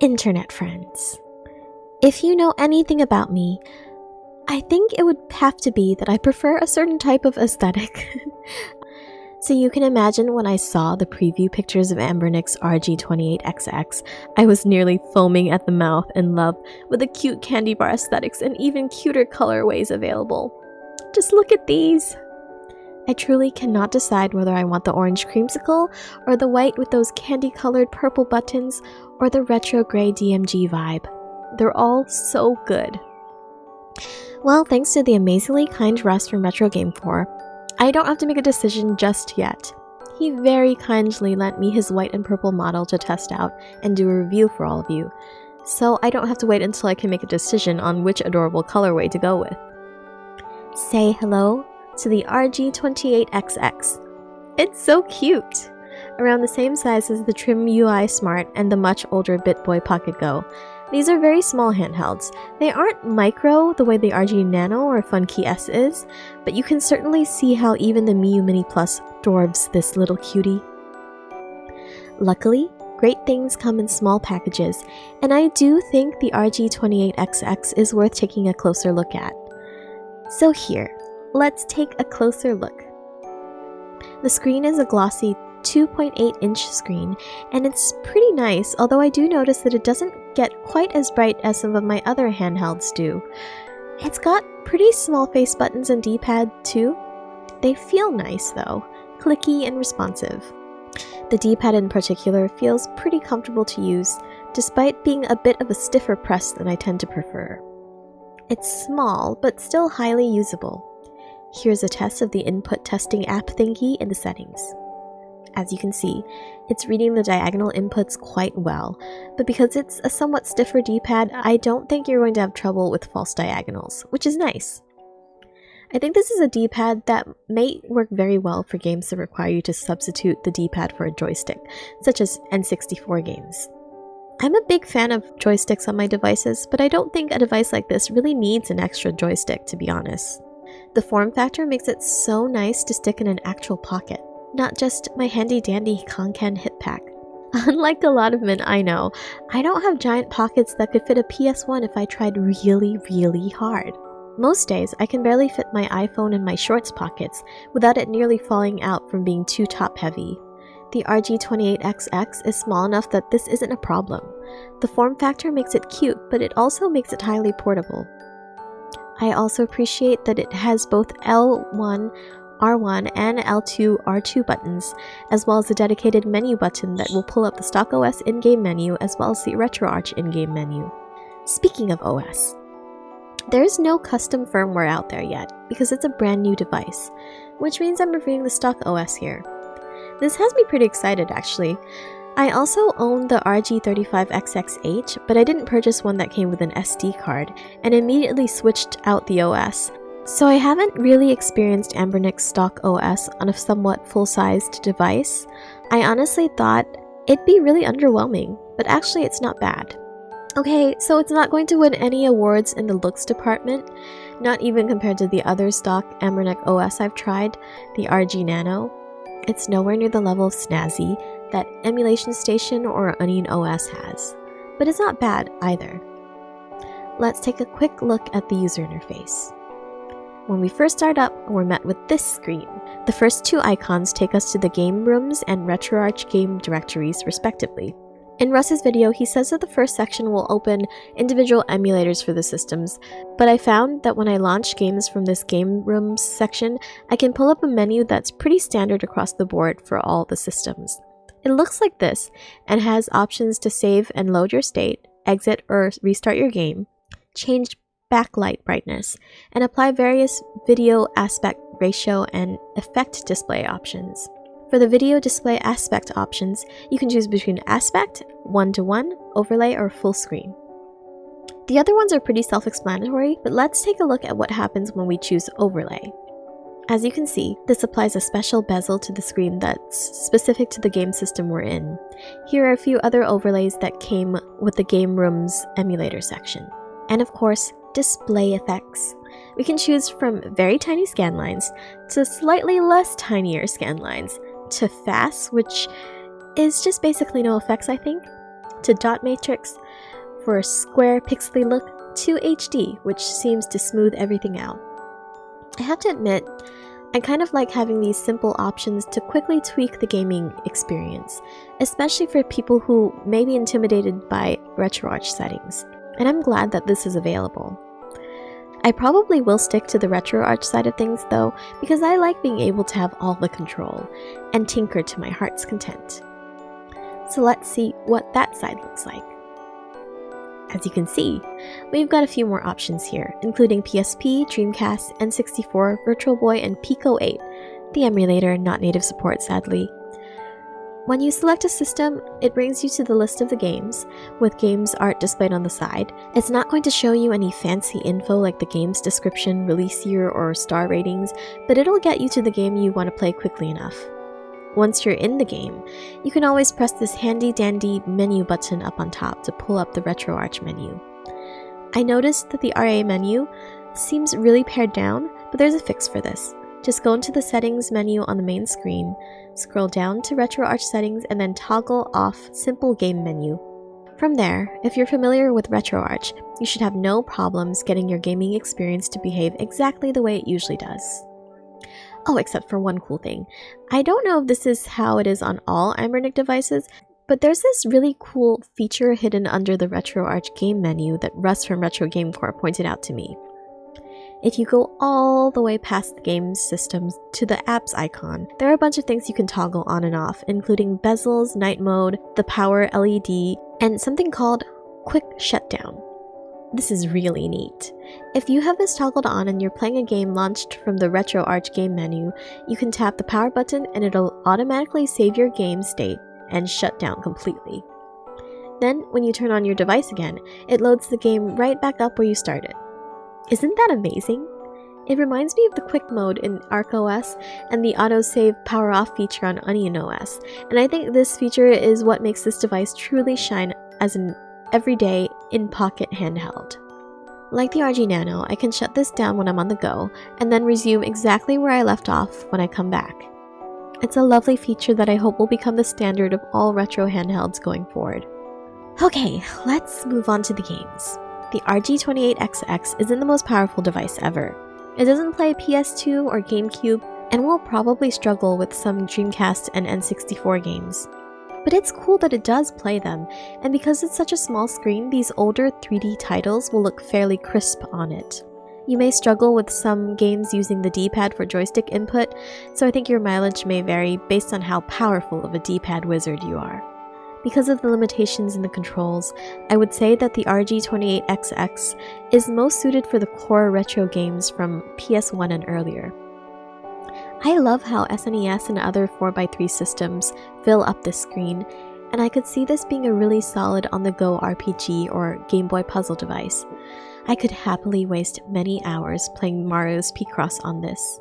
Internet friends. If you know anything about me, I think it would have to be that I prefer a certain type of aesthetic. So you can imagine when I saw the preview pictures of Anbernic's RG28XX, I was nearly foaming at the mouth in love with the cute candy bar aesthetics and even cuter colorways available. Just look at these! I truly cannot decide whether I want the orange creamsicle, or the white with those candy-colored purple buttons, or the retro gray DMG vibe. They're all so good. Well, thanks to the amazingly kind Russ from Retro Game Corps, I don't have to make a decision just yet. He very kindly lent me his white and purple model to test out and do a review for all of you, so I don't have to wait until I can make a decision on which adorable colorway to go with. Say hello to the RG28XX. It's so cute! Around the same size as the Trim UI Smart and the much older BitBoy Pocket Go. These are very small handhelds. They aren't micro the way the RG Nano or Funkey S is, but you can certainly see how even the Miu Mini Plus dwarfs this little cutie. Luckily, great things come in small packages, and I do think the RG28XX is worth taking a closer look at. So here, let's take a closer look. The screen is a glossy 2.8-inch screen, and it's pretty nice, although I do notice that it doesn't get quite as bright as some of my other handhelds do. It's got pretty small face buttons and D-pad too. They feel nice though, clicky and responsive. The D-pad in particular feels pretty comfortable to use, despite being a bit of a stiffer press than I tend to prefer. It's small, but still highly usable. Here's a test of the input testing app thingy in the settings. As you can see, it's reading the diagonal inputs quite well, but because it's a somewhat stiffer D-pad, I don't think you're going to have trouble with false diagonals, which is nice. I think this is a D-pad that may work very well for games that require you to substitute the D-pad for a joystick, such as N64 games. I'm a big fan of joysticks on my devices, but I don't think a device like this really needs an extra joystick, to be honest. The form factor makes it so nice to stick in an actual pocket, not just my handy-dandy Konkan hip pack. Unlike a lot of men I know, I don't have giant pockets that could fit a PS1 if I tried really, really hard. Most days, I can barely fit my iPhone in my shorts pockets without it nearly falling out from being too top-heavy. The RG28XX is small enough that this isn't a problem. The form factor makes it cute, but it also makes it highly portable. I also appreciate that it has both L1, R1 and L2, R2 buttons, as well as a dedicated menu button that will pull up the stock OS in-game menu as well as the RetroArch in-game menu. Speaking of OS, there's no custom firmware out there yet because it's a brand new device, which means I'm reviewing the stock OS here. This has me pretty excited actually. I also own the RG35XXH, but I didn't purchase one that came with an SD card and immediately switched out the OS. So I haven't really experienced Anbernic's stock OS on a somewhat full-sized device. I honestly thought it'd be really underwhelming, but actually it's not bad. Okay, so it's not going to win any awards in the looks department, not even compared to the other stock Anbernic OS I've tried, the RG Nano. It's nowhere near the level of snazzy that Emulation Station or Onion OS has, but it's not bad either. Let's take a quick look at the user interface. When we first start up, we're met with this screen. The first two icons take us to the game rooms and RetroArch game directories, respectively. In Russ's video, he says that the first section will open individual emulators for the systems, but I found that when I launch games from this game rooms section, I can pull up a menu that's pretty standard across the board for all the systems. It looks like this, and has options to save and load your state, exit or restart your game, change backlight brightness, and apply various video aspect ratio and effect display options. For the video display aspect options, you can choose between aspect, 1:1, overlay, or full screen. The other ones are pretty self-explanatory, but let's take a look at what happens when we choose overlay. As you can see, this applies a special bezel to the screen that's specific to the game system we're in. Here are a few other overlays that came with the Game Rooms emulator section. And of course, display effects. We can choose from very tiny scan lines to slightly less tinier scan lines to fast, which is just basically no effects, I think, to dot matrix for a square pixely look to HD, which seems to smooth everything out. I have to admit, I kind of like having these simple options to quickly tweak the gaming experience, especially for people who may be intimidated by RetroArch settings, and I'm glad that this is available. I probably will stick to the RetroArch side of things though, because I like being able to have all the control and tinker to my heart's content. So let's see what that side looks like. As you can see, we've got a few more options here, including PSP, Dreamcast, N64, Virtual Boy, and Pico 8, the emulator, not native support sadly. When you select a system, it brings you to the list of the games, with games art displayed on the side. It's not going to show you any fancy info like the game's description, release year, or star ratings, but it'll get you to the game you want to play quickly enough. Once you're in the game, you can always press this handy-dandy menu button up on top to pull up the RetroArch menu. I noticed that the RA menu seems really pared down, but there's a fix for this. Just go into the settings menu on the main screen, scroll down to RetroArch settings, and then toggle off Simple Game menu. From there, if you're familiar with RetroArch, you should have no problems getting your gaming experience to behave exactly the way it usually does. Oh, except for one cool thing. I don't know if this is how it is on all Anbernic devices, but there's this really cool feature hidden under the RetroArch game menu that Russ from Retro Game Corps pointed out to me. If you go all the way past the game systems to the apps icon, there are a bunch of things you can toggle on and off, including bezels, night mode, the power LED, and something called quick shutdown. This is really neat. If you have this toggled on and you're playing a game launched from the RetroArch game menu, you can tap the power button and it'll automatically save your game state and shut down completely. Then, when you turn on your device again, it loads the game right back up where you started. Isn't that amazing? It reminds me of the quick mode in ArcOS and the autosave power off feature on Onion OS, and I think this feature is what makes this device truly shine as an everyday in-pocket handheld. Like the RG Nano, I can shut this down when I'm on the go, and then resume exactly where I left off when I come back. It's a lovely feature that I hope will become the standard of all retro handhelds going forward. Okay, let's move on to the games. The RG28XX isn't the most powerful device ever. It doesn't play PS2 or GameCube, and will probably struggle with some Dreamcast and N64 games. But it's cool that it does play them, and because it's such a small screen, these older 3D titles will look fairly crisp on it. You may struggle with some games using the D-pad for joystick input, so I think your mileage may vary based on how powerful of a D-pad wizard you are. Because of the limitations in the controls, I would say that the RG28XX is most suited for the core retro games from PS1 and earlier. I love how SNES and other 4x3 systems fill up this screen, and I could see this being a really solid on-the-go RPG or Game Boy puzzle device. I could happily waste many hours playing Mario's Picross on this.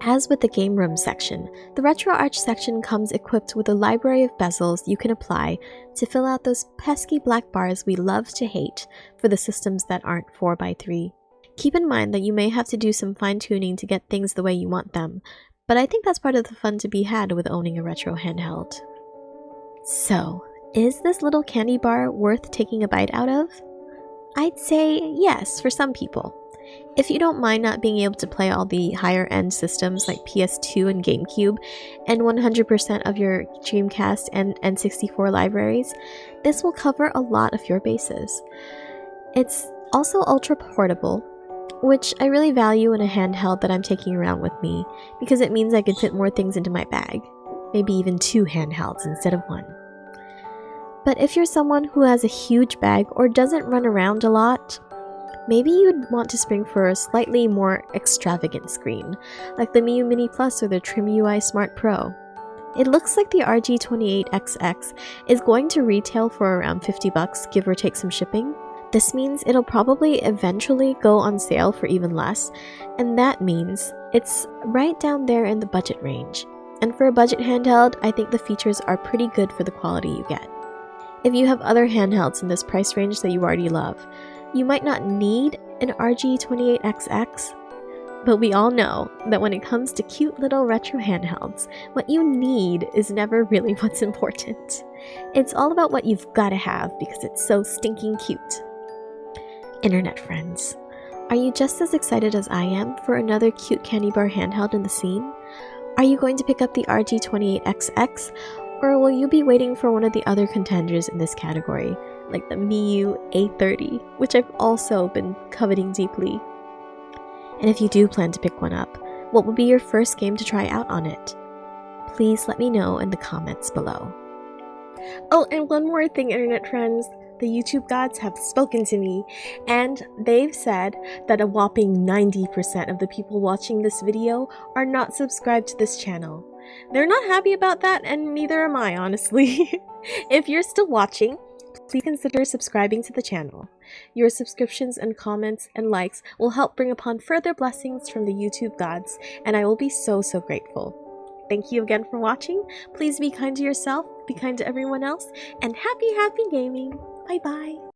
As with the game room section, the RetroArch section comes equipped with a library of bezels you can apply to fill out those pesky black bars we love to hate for the systems that aren't 4x3. Keep in mind that you may have to do some fine-tuning to get things the way you want them, but I think that's part of the fun to be had with owning a retro handheld. So, is this little candy bar worth taking a bite out of? I'd say yes for some people. If you don't mind not being able to play all the higher-end systems like PS2 and GameCube, and 100% of your Dreamcast and N64 libraries, this will cover a lot of your bases. It's also ultra-portable, which I really value in a handheld that I'm taking around with me, because it means I can fit more things into my bag. Maybe even 2 handhelds instead of 1. But if you're someone who has a huge bag or doesn't run around a lot, maybe you'd want to spring for a slightly more extravagant screen, like the Miu Mini Plus or the Trim UI Smart Pro. It looks like the RG28XX is going to retail for around $50, give or take some shipping. This means it'll probably eventually go on sale for even less, and that means it's right down there in the budget range. And for a budget handheld, I think the features are pretty good for the quality you get. If you have other handhelds in this price range that you already love, you might not need an RG28XX, But we all know that when it comes to cute little retro handhelds, what you need is never really what's important. It's all about what you've gotta have because it's so stinking cute. Internet friends, are you just as excited as I am for another cute candy bar handheld in the scene? Are you going to pick up the RG28XX, or will you be waiting for one of the other contenders in this category, like the Miu A30, which I've also been coveting deeply? And if you do plan to pick one up, what will be your first game to try out on it? Please let me know in the comments below. Oh, and one more thing, internet friends. The YouTube gods have spoken to me, and they've said that a whopping 90% of the people watching this video are not subscribed to this channel. They're not happy about that, and neither am I, honestly. If you're still watching, please consider subscribing to the channel. Your subscriptions and comments and likes will help bring upon further blessings from the YouTube gods, and I will be so grateful. Thank you again for watching. Please be kind to yourself, be kind to everyone else, and happy gaming! Bye bye!